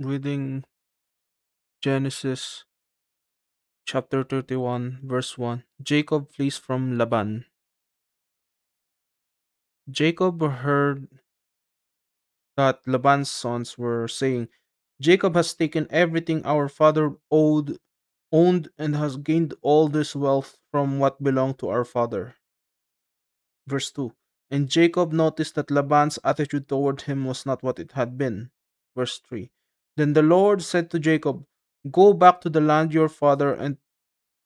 Reading Genesis chapter 31, verse 1. Jacob flees from Laban. Jacob heard that Laban's sons were saying, Jacob has taken everything our father owned and has gained all this wealth from what belonged to our father. Verse 2. And Jacob noticed that Laban's attitude toward him was not what it had been. Verse 3. Then the Lord said to Jacob, Go back to the land your father and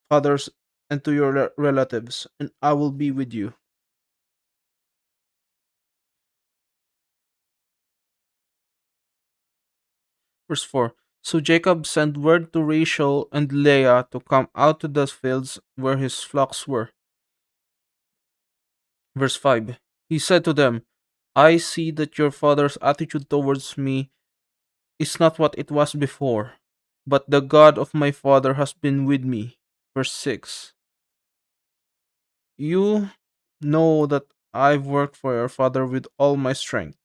fathers and to your relatives, and I will be with you. Verse 4. So Jacob sent word to Rachel and Leah to come out to the fields where his flocks were. Verse 5. He said to them, I see that your father's attitude towards me is not what it was before, but the God of my father has been with me. Verse 6. You know that I've worked for your father with all my strength.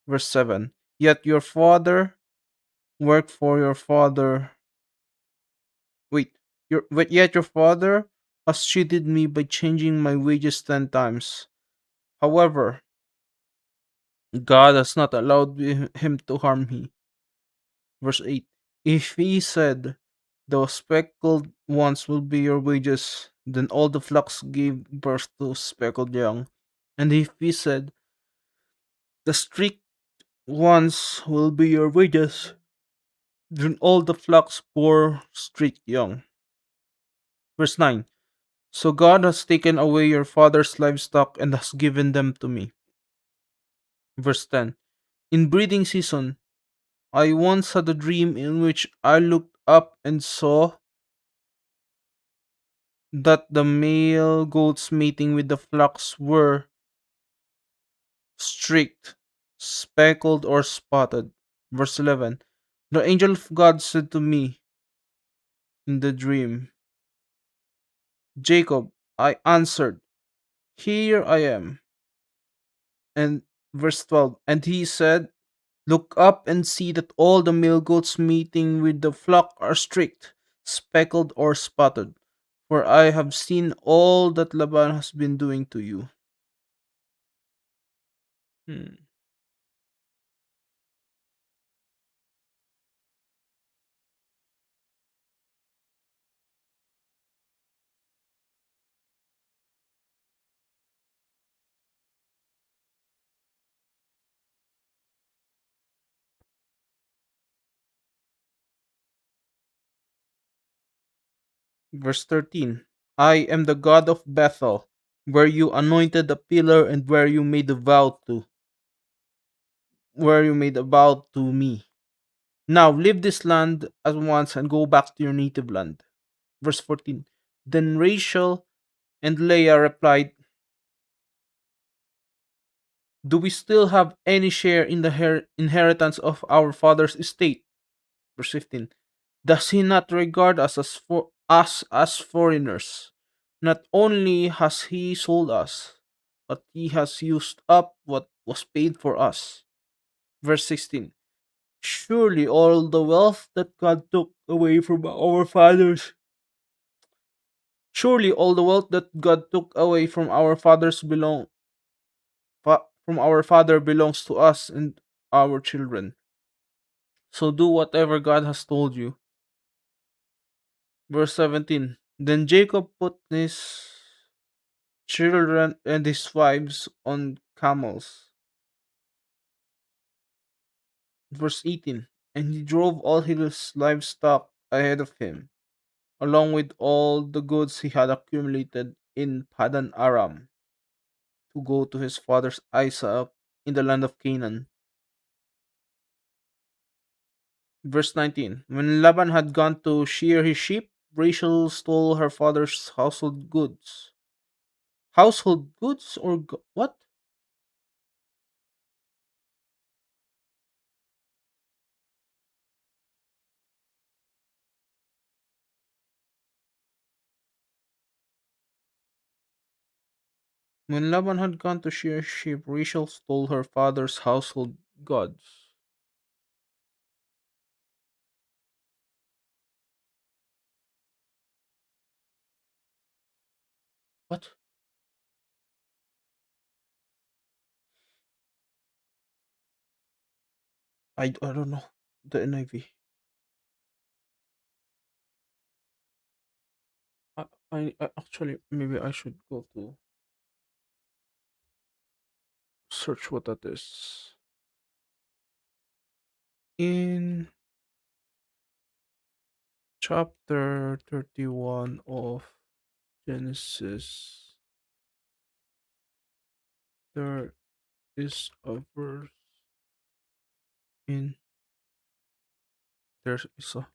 Verse 7. Yet your father worked for your father. Yet your father has cheated me by changing my wages 10 times. However, God has not allowed him to harm me. Verse 8. If he said, the speckled ones will be your wages, then all the flocks gave birth to speckled young. And if he said, the streaked ones will be your wages, then all the flocks bore streaked young. Verse 9. So God has taken away your father's livestock and has given them to me. Verse 10. In breeding season, I once had a dream in which I looked up and saw that the male goats mating with the flocks were streaked, speckled, or spotted. Verse 11. The angel of God said to me in the dream, Jacob, I answered, Here I am. And verse 12. And he said, Look up and see that all the male goats meeting with the flock are streaked, speckled, or spotted. For I have seen all that Laban has been doing to you. Hmm. Verse 13. I am the God of Bethel, where you anointed a pillar and where you made a vow to me. Now leave this land at once and go back to your native land. Verse 14. Then Rachel and Leah replied, Do we still have any share in the inheritance of our father's estate? Verse 15. Does he not regard us as foreigners? Not only has he sold us, but he has used up what was paid for us. Verse 16. Surely all the wealth that God took away from our fathers Surely all the wealth that God took away from from our father belongs to us and our children. So do whatever God has told you. Verse 17. Then Jacob put his children and his wives on camels. Verse 18. And he drove all his livestock ahead of him, along with all the goods he had accumulated in Padan Aram, to go to his father's Isaac in the land of Canaan. Verse 19. When Laban had gone to shear his sheep, Rachel stole her father's household goods. Household goods or what? When Laban had gone to shear his sheep, Rachel stole her father's household goods. I don't know the NIV. I actually maybe I should go to search what that is in chapter 31 of Genesis. There is a verse in there is a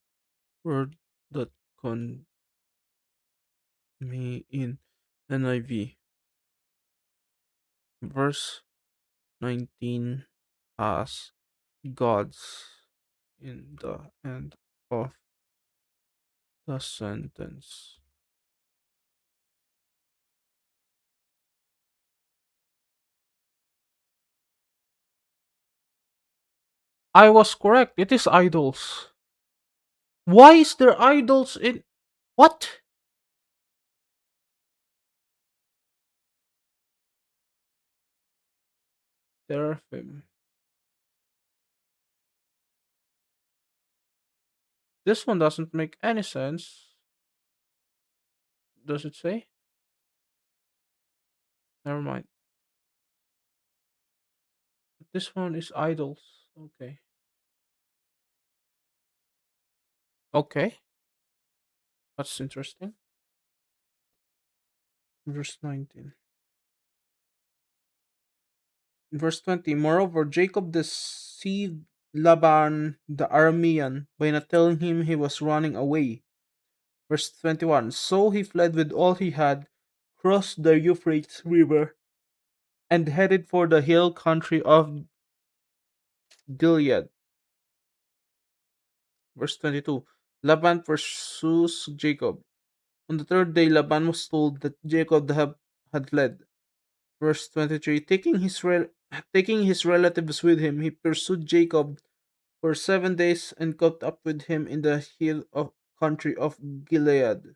word that con me in NIV. Verse 19 has gods in the end of the sentence. I was correct. It is idols. Why is there idols in what? Teraphim. This one doesn't make any sense. Does it say? Never mind. This one is idols. Okay. Okay. That's interesting. Verse 19. Verse 20. Moreover, Jacob deceived Laban the Aramean by not telling him he was running away. Verse 21. So he fled with all he had, crossed the Euphrates River, and headed for the hill country of Gilead. Verse 22. Laban pursues Jacob. On the third day, Laban was told that Jacob had fled. Verse 23. Taking his relatives with him, he pursued Jacob for 7 days and caught up with him in the hill of country of Gilead.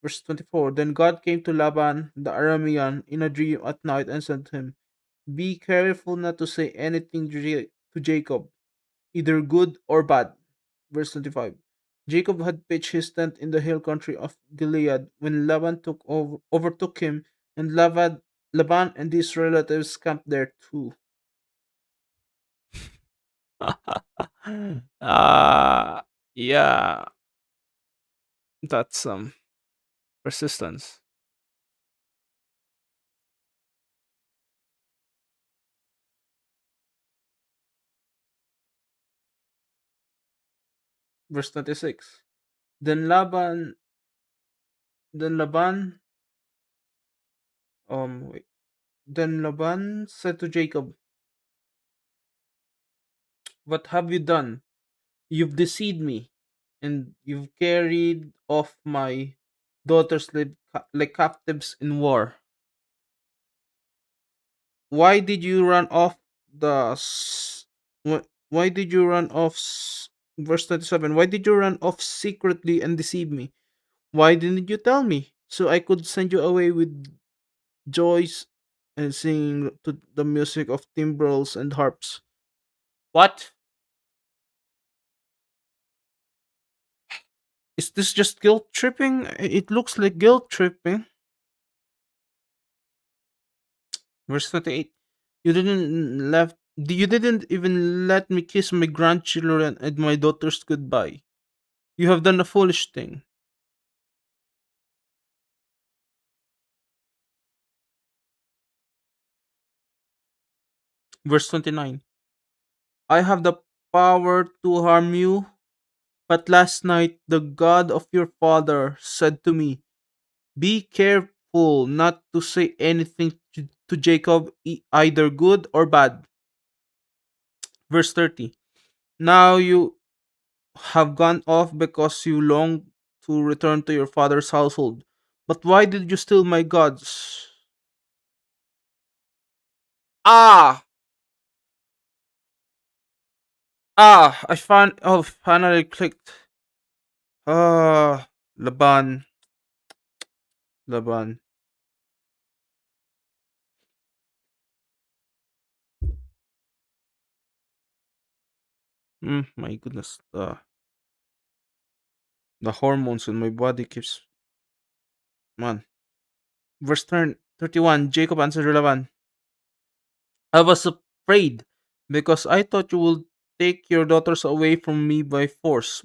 Verse 24. Then God came to Laban the Aramean in a dream at night and said to him, be careful not to say anything to Jacob, either good or bad. Verse 25. Jacob had pitched his tent in the hill country of Gilead when overtook him, and Laban and his relatives camped there too. uh yeah, that's persistence. Verse 26. Then Laban wait. Then Laban said to Jacob, what have you done? You've deceived me, and you've carried off my daughters like captives in war. Why did you run off the why did you run off verse 27? Why did you run off secretly and deceive me? Why didn't you tell me so I could send you away with joys and sing to the music of timbrels and harps? What? Is this just guilt tripping? It looks like guilt tripping. Verse 28. You didn't even let me kiss my grandchildren and my daughters goodbye. You have done a foolish thing. Verse 29. I have the power to harm you, but last night the God of your father said to me, be careful not to say anything to Jacob, either good or bad. Verse 30. Now you have gone off because you long to return to your father's household. But why did you steal my gods? Ah! Finally clicked. Ah, Laban. Laban. My goodness. The hormones in my body keeps man. Verse 31, Jacob answered Laban, I was afraid because I thought you would take your daughters away from me by force.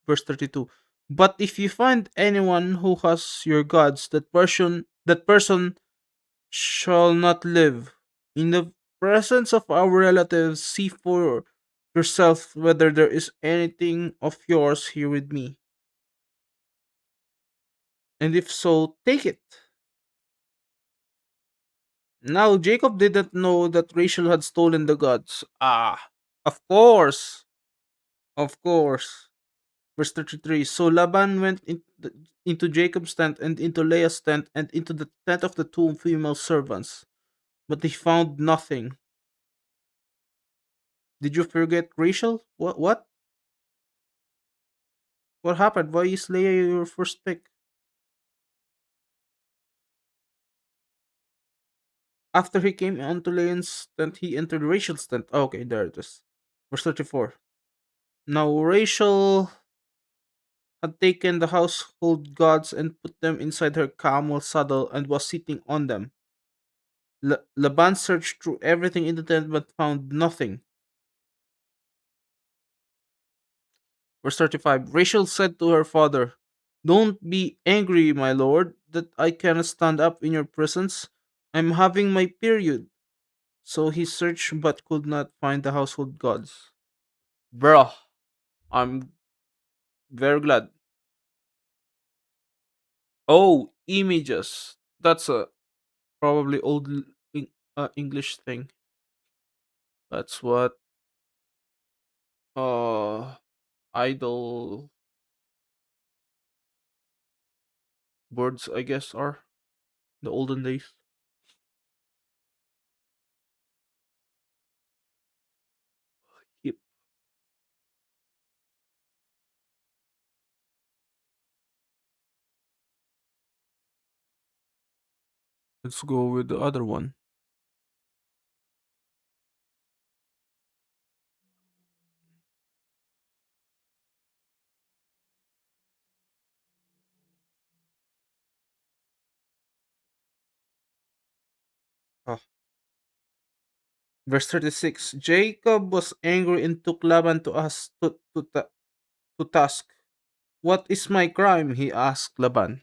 Verse 32. But if you find anyone who has your gods, that person shall not live. In the presence of our relatives, see for yourself whether there is anything of yours here with me. And if so, take it. Now Jacob didn't know that Rachel had stolen the gods. Of course, of course. Verse 33. So Laban went into Jacob's tent and into Leah's tent and into the tent of the two female servants, but he found nothing. Did you forget Rachel? What? What happened? Why is Leah your first pick? After he came onto Leah's tent, he entered Rachel's tent. Oh, okay, there it is. Verse 34. Now Rachel had taken the household gods and put them inside her camel saddle and was sitting on them. Laban searched through everything in the tent but found nothing. Verse 35. Rachel said to her father, Don't be angry, my lord, that I cannot stand up in your presence. I'm having my period. So he searched but could not find the household gods. Bruh, I'm very glad. Oh, images. That's a probably English thing. That's what uh idol words I guess are the olden days. Yep. Let's go with the other one. Ah. Verse 36. Jacob was angry and took Laban to task. What is my crime? He asked Laban.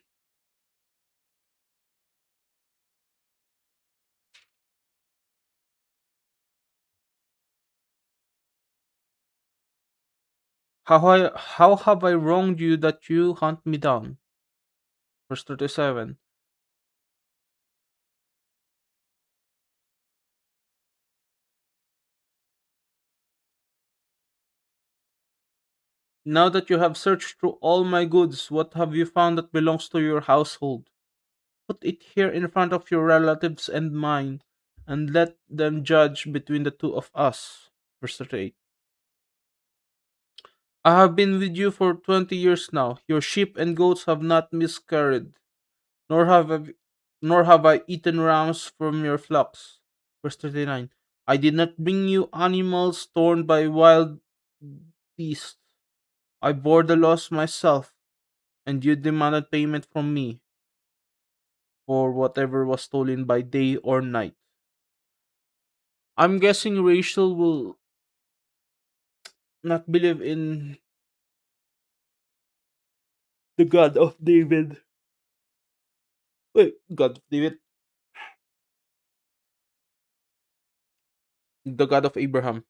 How have I wronged you that you hunt me down? Verse 37. Now that you have searched through all my goods, what have you found that belongs to your household? Put it here in front of your relatives and mine, and let them judge between the two of us. Verse 38. I have been with you for 20 years now. Your sheep and goats have not miscarried, nor have I eaten rams from your flocks. Verse 39. I did not bring you animals torn by wild beasts. I bore the loss myself, and you demanded payment from me for whatever was stolen by day or night. I'm guessing Rachel will not believe in the God of David. Wait, God of David, the God of Abraham,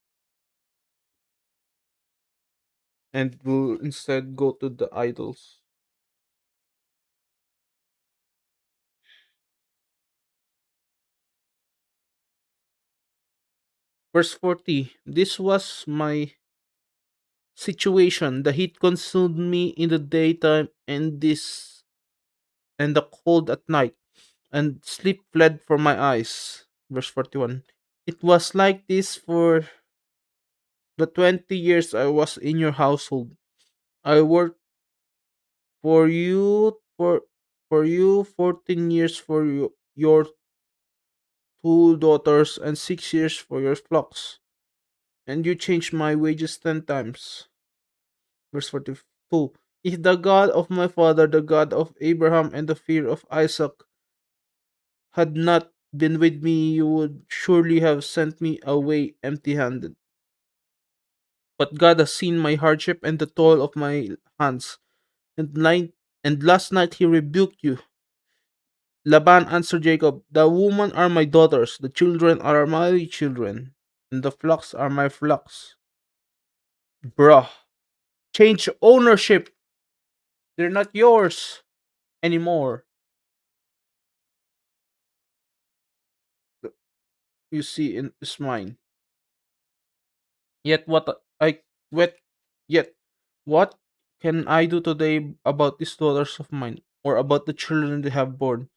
and will instead go to the idols. Verse 40. This was my situation. The heat consumed me in the daytime and the cold at night, and sleep fled from my eyes. Verse 41. It was like this for the 20 years I was in your household. I worked for you for you 14 years for your two daughters and 6 years for your flocks. and you changed my wages 10 times. Verse 42. If the God of my father, the God of Abraham, and the fear of Isaac had not been with me, you would surely have sent me away empty handed. But God has seen my hardship and the toil of my hands, and last night he rebuked you. Laban answered Jacob, the women are my daughters, the children are my children, and the flocks are my flocks. Bruh, change ownership. They're not yours anymore. You see, is mine. Yet what I wet yet what can I do today about these daughters of mine, or about the children they have born?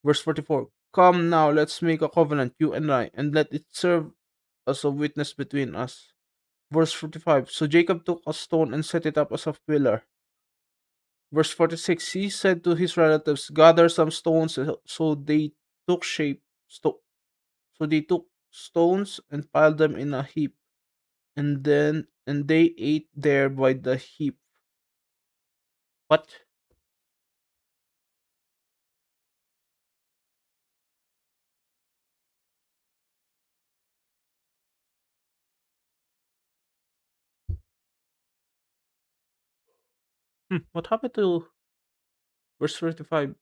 Verse 44. Come now, let's make a covenant, you and I, and let it serve as a witness between us. Verse 45. So Jacob took a stone and set it up as a pillar. Verse 46. He said to his relatives, gather some stones. So they took so they took stones and piled them in a heap, and they ate there by the heap. What? What happened to verse 35?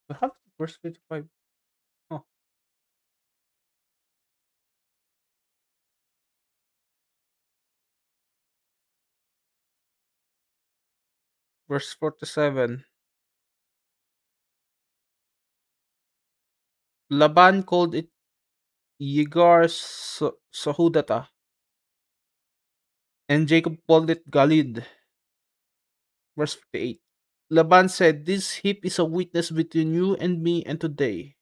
What happened to verse 35? Oh, verse 47. Laban called it Yigar Sahudata, and Jacob called it Galid. Verse 58. Laban said, this heap is a witness between you and me and today.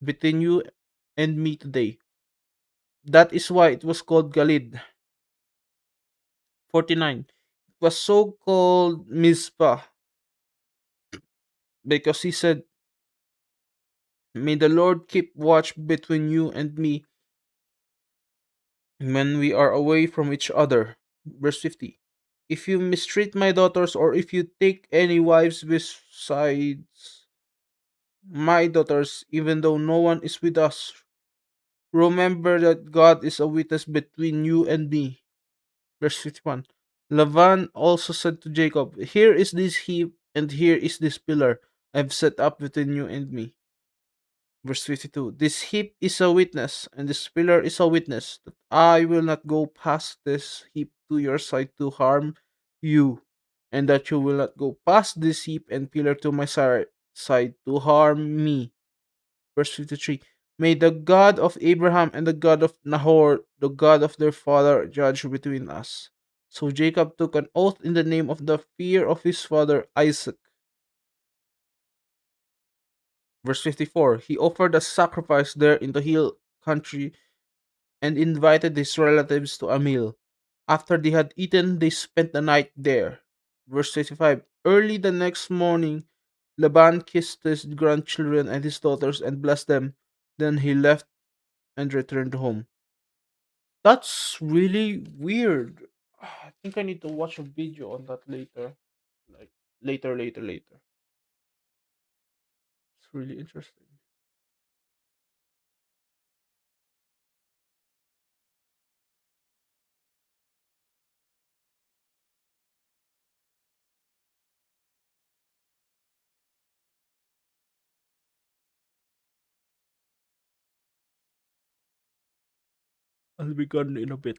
Between you and me today. That is why it was called Galid. 49. It was so called Mizpah, because he said, may the Lord keep watch between you and me when we are away from each other. Verse 50. If you mistreat my daughters, or if you take any wives besides my daughters, even though no one is with us, remember that God is a witness between you and me. Verse 51. Laban also said to Jacob, here is this heap, and here is this pillar I have set up between you and me. Verse 52. This heap is a witness, and this pillar is a witness, that I will not go past this heap to your side to harm you, and that you will not go past this heap and pillar to my side to harm me. Verse 53. May the God of Abraham and the God of Nahor, the God of their father, judge between us. So Jacob took an oath in the name of the fear of his father Isaac. Verse 54. He offered a sacrifice there in the hill country and invited his relatives to a meal. After they had eaten, they spent the night there. Verse 55. Early the next morning, Laban kissed his grandchildren and his daughters and blessed them. Then he left and returned home. That's really weird. I think I need to watch a video on that later. Like later. It's really interesting. I'll be gone in a bit.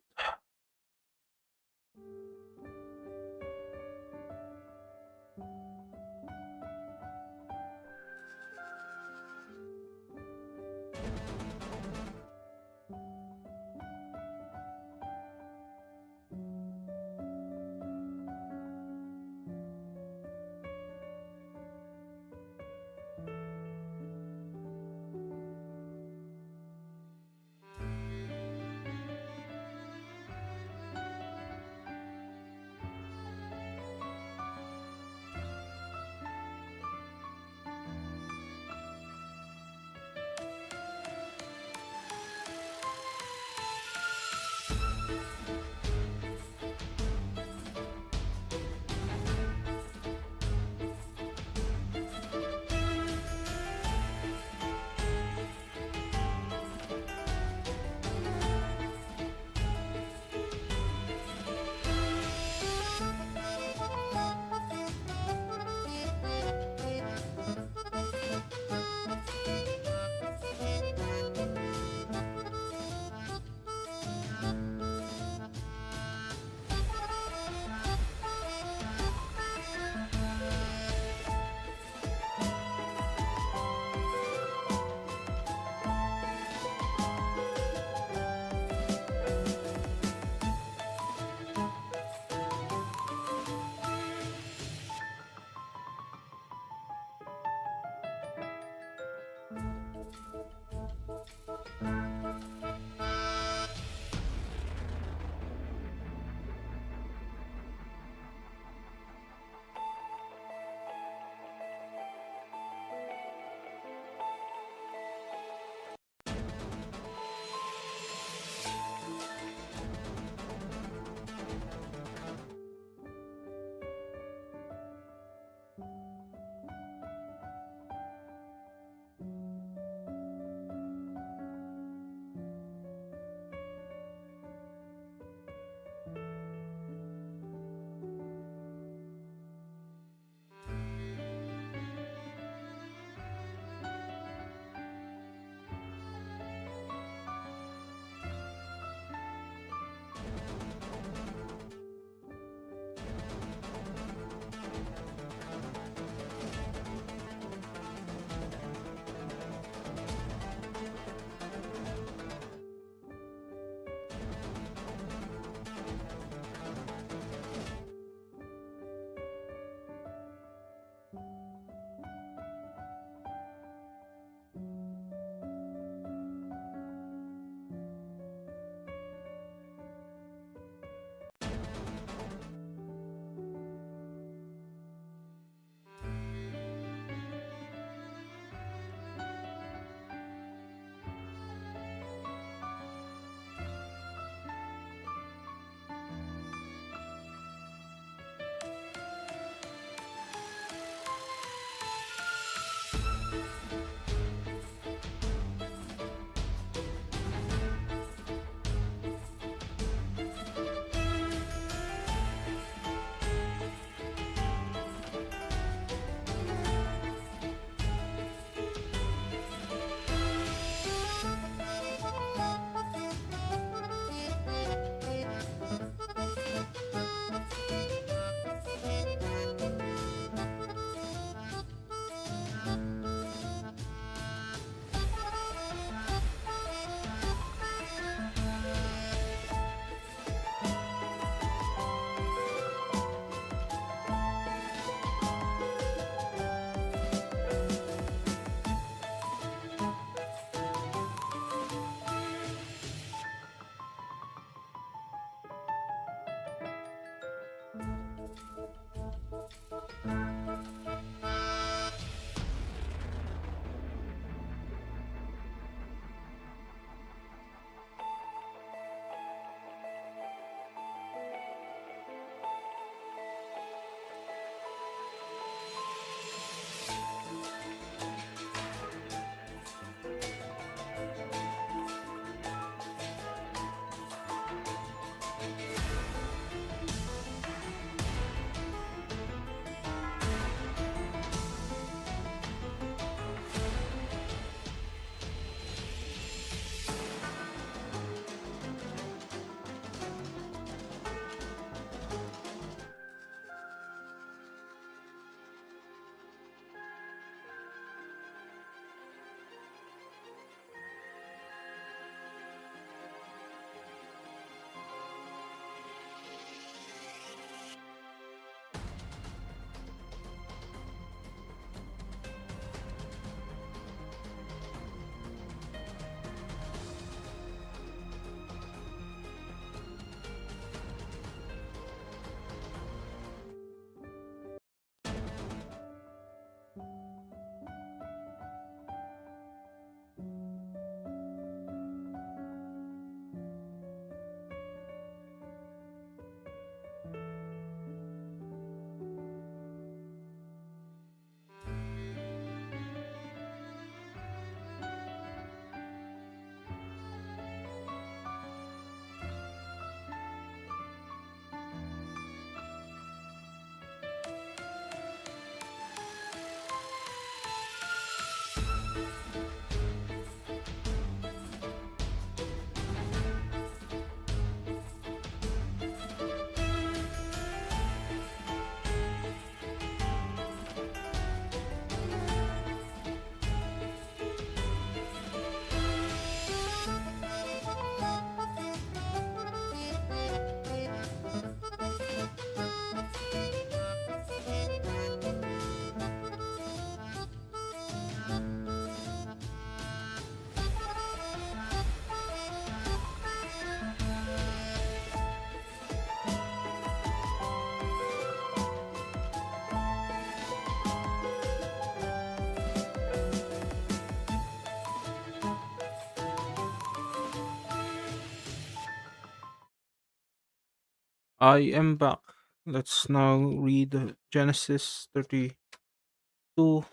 I am back. Let's now read Genesis 32,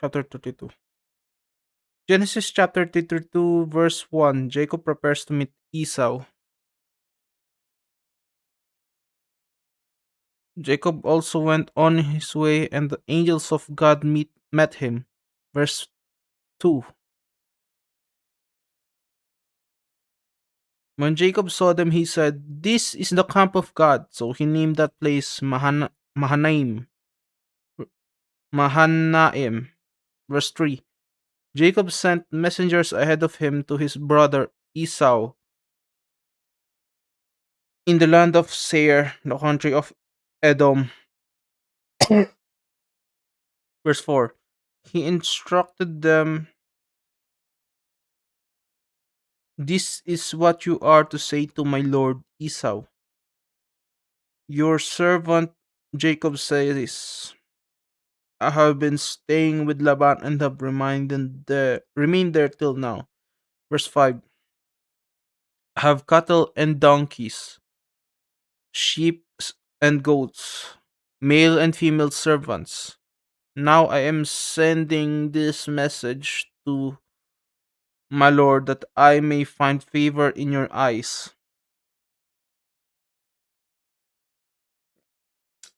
chapter 32. Genesis chapter 32, verse 1. Jacob prepares to meet Esau. Jacob also went on his way, and the angels of God met him. Verse 2. When Jacob saw them, he said, "This is the camp of God." So he named that place Mahanaim. Mahanaim. Verse 3. Jacob sent messengers ahead of him to his brother Esau in the land of Seir, the country of Edom. Verse 4. He instructed them, "This is what you are to say to my lord Esau. Your servant Jacob says, I have been staying with Laban and have remained there till now." Verse 5. "I have cattle and donkeys, sheep and goats, male and female servants. Now I am sending this message to my lord that I may find favor in your eyes."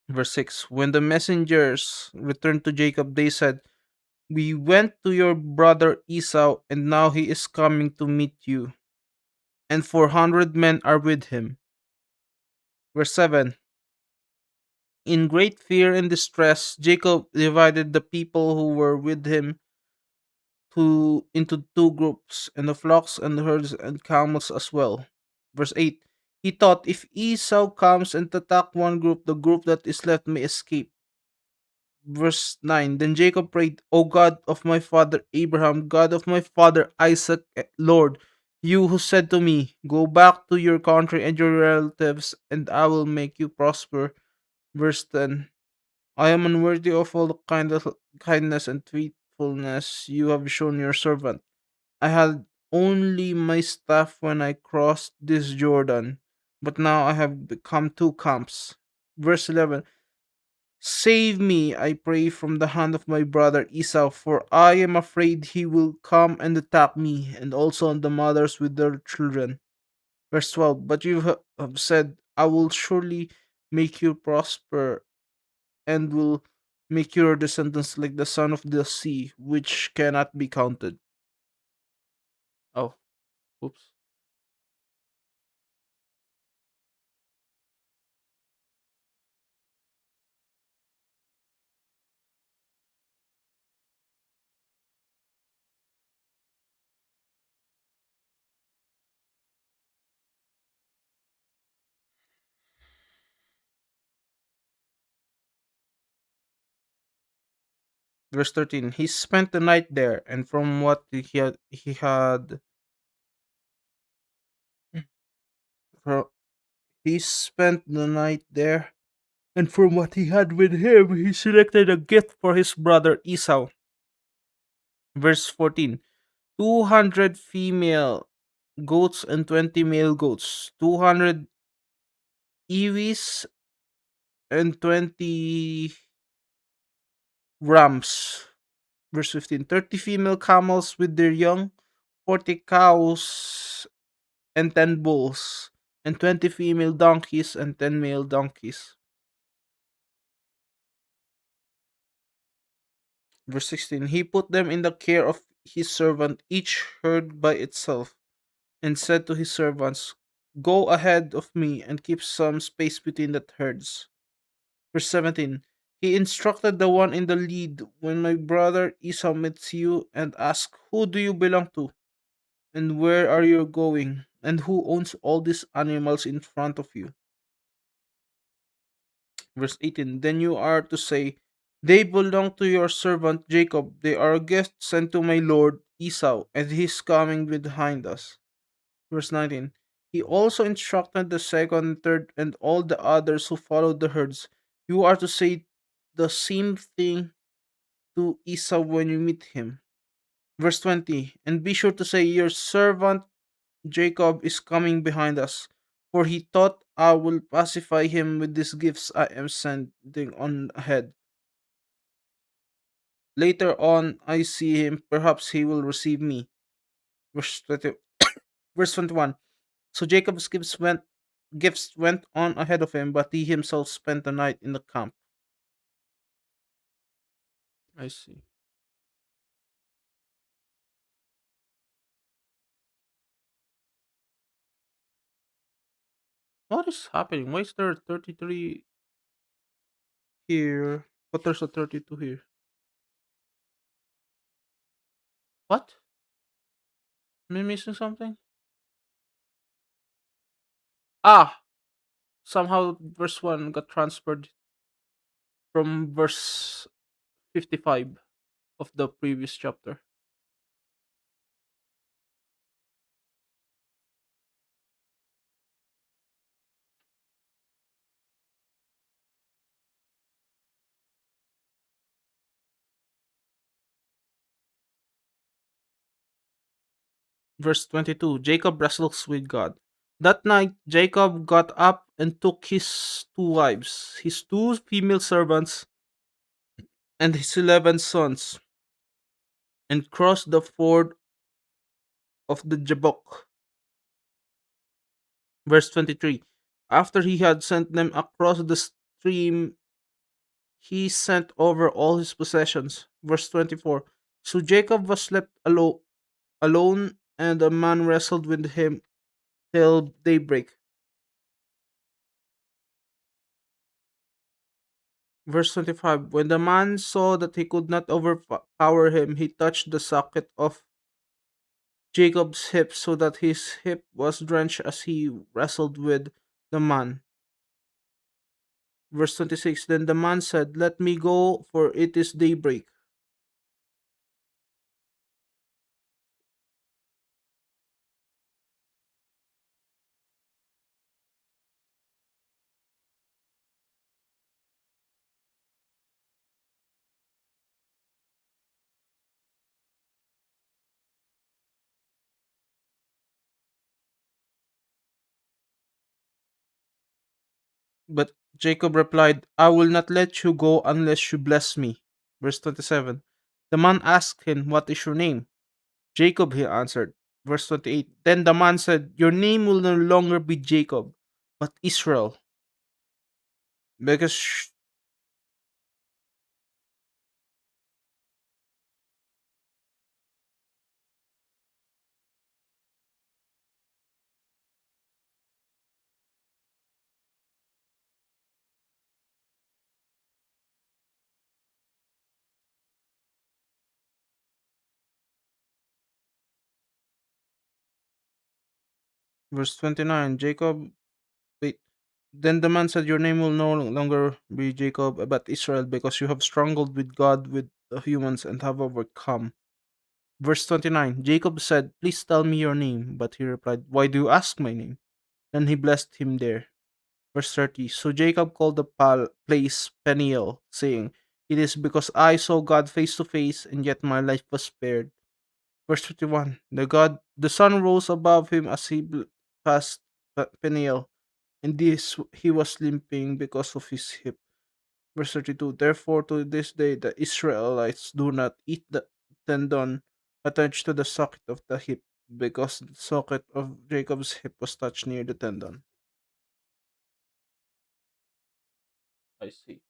Verse 6. When the messengers returned to Jacob, they said, "We went to your brother Esau, and now he is coming to meet you, and 400 men are with him." Verse 7. In great fear and distress, Jacob divided the people who were with him into two groups, and the flocks and the herds and camels as well. Verse 8. He thought, if Esau comes and attack one group, the group that is left may escape. Verse 9. Then Jacob prayed, "O God of my father Abraham, God of my father Isaac, Lord, you who said to me, 'Go back to your country and your relatives, and I will make you prosper.'" Verse 10. "I am unworthy of all the kindness and faithfulness you have shown your servant. I had only my staff when I crossed this Jordan, but now I have become two camps." Verse 11. "Save me, I pray, from the hand of my brother Esau, for I am afraid he will come and attack me, and also on the mothers with their children." Verse 12. "But you have said, I will surely make you prosper, and will make your descendants like the sun of the sea, which cannot be counted." Oh, oops. Verse 13. He spent the night there, and from what fro- he spent the night there, and from what he had with him, he selected a gift for his brother Esau. Verse 14. 200 female goats and 20 male goats, 200 ewes and 20 rams. Verse 15. 30 female camels with their young, 40 cows and 10 bulls, and 20 female donkeys and 10 male donkeys. Verse 16. He put them in the care of his servant, each herd by itself, and said to his servants, "Go ahead of me and keep some space between the herds." Verse 17. He instructed the one in the lead, "When my brother Esau meets you and asks, 'Who do you belong to? And where are you going? And who owns all these animals in front of you?'" Verse 18. Then you are to say, "They belong to your servant Jacob. They are a gift sent to my lord Esau, and he is coming behind us." Verse 19. He also instructed the second, third, and all the others who followed the herds. You are to say the same thing to Esau when you meet him. Verse 20. And be sure to say, "Your servant Jacob is coming behind us, for he thought I will pacify him with these gifts I am sending on ahead. Later on, I see him. Perhaps he will receive me. Verse 20, verse 21. So Jacob's gifts went on ahead of him, but he himself spent the night in the camp. I see. What is happening? Why is there 33 here? But there's a 32 here. What? Am I missing something? Ah! Somehow verse 1 got transferred from verse 55 of the previous chapter. Verse 22, Jacob wrestles with God. That night, Jacob got up and took his two wives, his two female servants, and his 11 sons, and crossed the ford of the Jabbok. Verse 23, after he had sent them across the stream, he sent over all his possessions. Verse 24, so Jacob was left alone, and a man wrestled with him till daybreak. Verse 25, when the man saw that he could not overpower him, he touched the socket of Jacob's hip so that his hip was drenched as he wrestled with the man. Verse 26, then the man said, let me go, for it is daybreak. But Jacob replied, I will not let you go unless you bless me. Verse 27, the man asked him, what is your name? Jacob, he answered. Verse 28, then the man said, your name will no longer be Jacob, but Israel, because verse 29, Jacob, wait. Then the man said, your name will no longer be Jacob, but Israel, because you have struggled with God, with the humans, and have overcome. Verse 29, Jacob said, please tell me your name. But he replied, why do you ask my name? Then he blessed him there. Verse 30, so Jacob called the place Peniel, saying, it is because I saw God face to face, and yet my life was spared. Verse 51, the sun rose above him as he passed Peniel, and this he was limping because of his hip. Verse 32, therefore to this day the Israelites do not eat the tendon attached to the socket of the hip, because the socket of Jacob's hip was touched near the tendon. I see.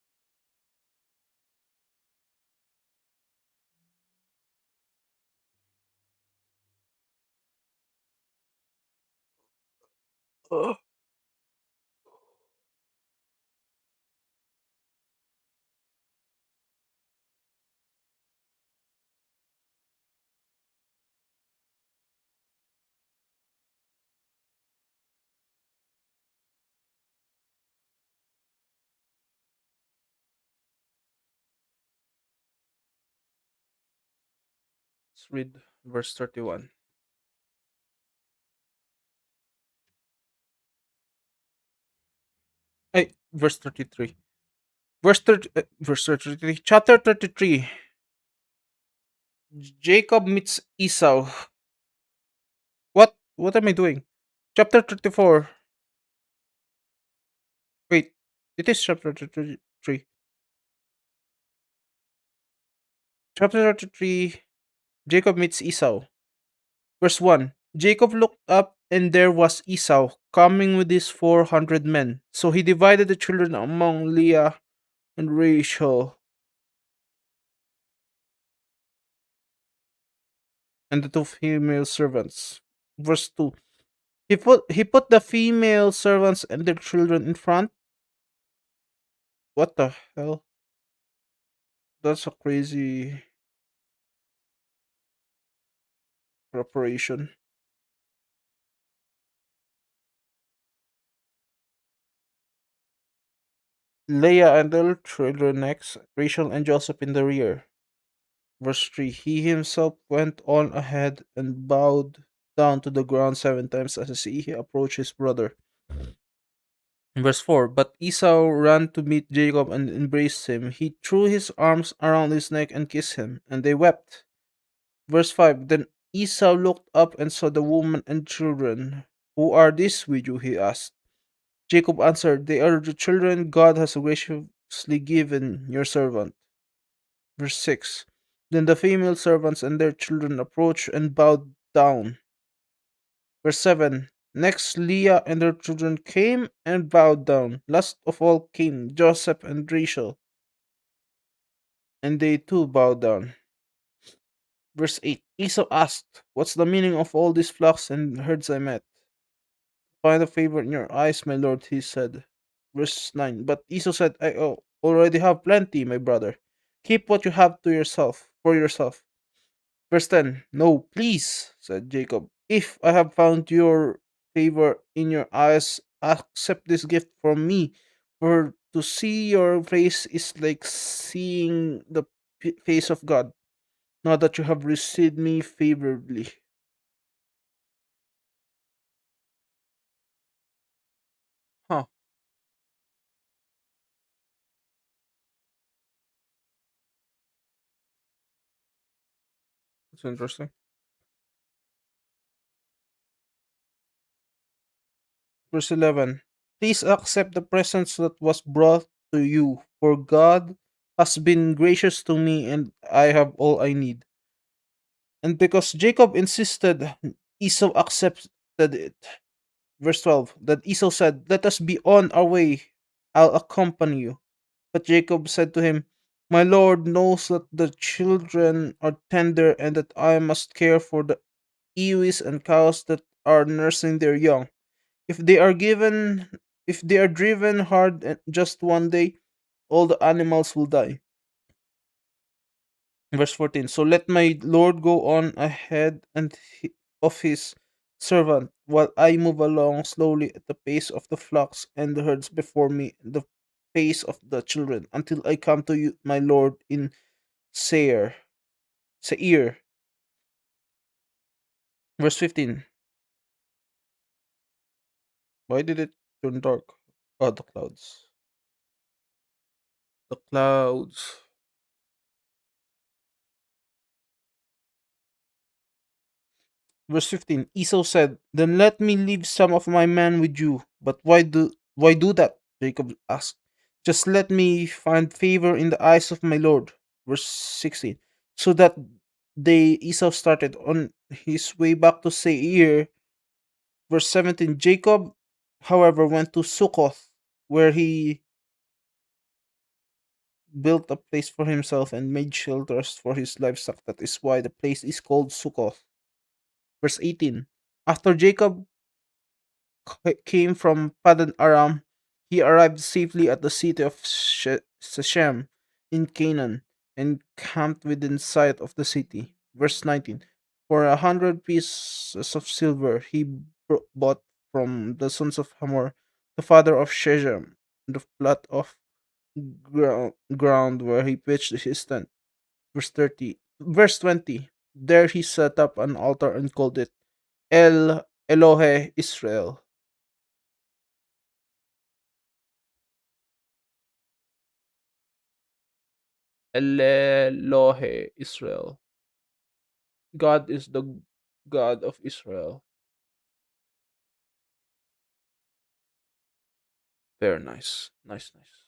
Let's read verse 31. Verse 33. Verse 33. Chapter 33. Jacob meets Esau. What am I doing? Chapter 34. It is chapter 33. Chapter 33. Jacob meets Esau. Verse 1. Jacob looked up, and there was Esau coming with his 400 men. So he divided the children among Leah and Rachel and the two female servants. Verse 2. He put the female servants and their children in front. What the hell? That's a crazy preparation. Leah and their children next, Rachel and Joseph in the rear. Verse 3. He himself went on ahead and bowed down to the ground 7 times as he approached his brother. Verse 4. But Esau ran to meet Jacob and embraced him. He threw his arms around his neck and kissed him, and they wept. Verse 5. Then Esau looked up and saw the woman and children. Who are these with you? He asked. Jacob answered, they are the children God has graciously given your servant. Verse 6. Then the female servants and their children approached and bowed down. Verse 7. Next, Leah and her children came and bowed down. Last of all came Joseph and Rachel, and they too bowed down. Verse 8. Esau asked, what's the meaning of all these flocks and herds I met? Find a favor in your eyes, my lord, he said. Verse 9. But Esau said, already have plenty, my brother. Keep what you have to yourself, for yourself. Verse 10. No, please, said Jacob. If I have found your favor in your eyes, accept this gift from me. For to see your face is like seeing the face of God. Now that you have received me favorably. Huh, that's interesting. Verse 11. Please accept the presents that was brought to you, for God has been gracious to me and I have all I need. And because Jacob insisted, Esau accepted it. Verse 12. That Esau said, let us be on our way. I'll accompany you. But Jacob said to him, my Lord knows that the children are tender and that I must care for the ewes and cows that are nursing their young. If they are given if they are driven hard just one day, all the animals will die. Verse 14. So let my Lord go on ahead of his servant, while I move along slowly at the pace of the flocks and the herds before me, the pace of the children, until I come to you, my Lord, in Seir. Seir. Verse 15. Why did it turn dark? Oh, the clouds. The clouds. Verse 15. Esau said, then let me leave some of my men with you. But why do that? Jacob asked. Just let me find favor in the eyes of my Lord. Verse 16. So that they Esau started on his way back to Seir. Verse 17. Jacob, however, went to Succoth, where he built a place for himself and made shelters for his livestock. That is why the place is called Succoth. Verse 18. After Jacob came from Padan Aram, he arrived safely at the city of Shechem in Canaan and camped within sight of the city. Verse 19. For 100 pieces of silver he bought from the sons of Hamor, the father of Shechem, the plot of ground where he pitched his tent. Verse 20. There he set up an altar and called it El Elohe Israel. Elohe Israel. God is the God of Israel. Very nice. Nice, nice.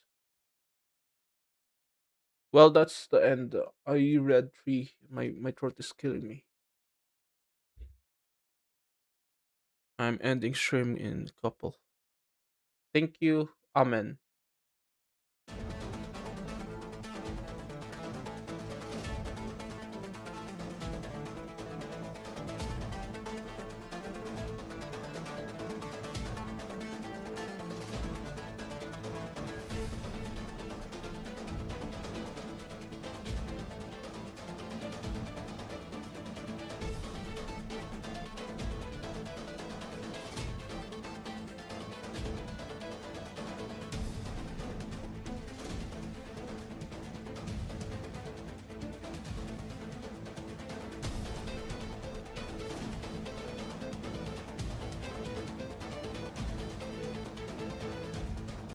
Well, that's the end. I read three. My throat is killing me. I'm ending stream in couple. Thank you. Amen.